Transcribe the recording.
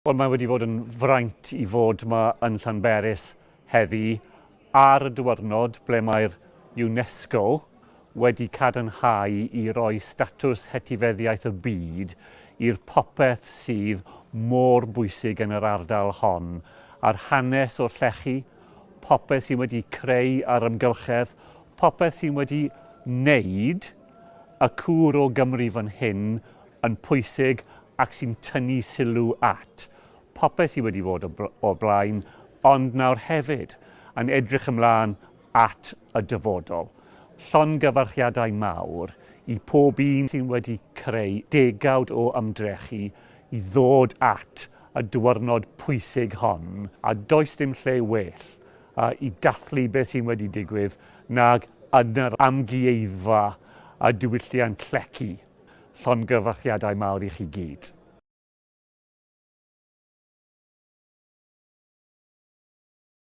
Wel, mae wedi fod yn fraint i fod yma yn Llanberis heddi ar y diwrnod ble mae'r UNESCO wedi cadarnhau i roi statws hetifeddiaeth y byd i'r popeth sydd mor bwysig yn yr ardal hon, a'r hanes o'r llechi, popeth sydd wedi creu ar ymgylchedd, popeth sydd wedi wneud y cwr o Gymru fan hyn yn pwysig ac sy'n tynnu sylw at popeth sydd wedi fod o blaen, ond nawr hefyd yn edrych ymlaen at y dyfodol. Llongyfarchiadau mawr i pob un sy'n wedi creu degawd o ymdrechu i ddod at y diwrnod pwysig hon, a does dim lle well i dathlu beth sy'n wedi digwydd nag yn yr amgueddfa a diwylliant lleci. Llongyfarchiadau mawr i chi gyd.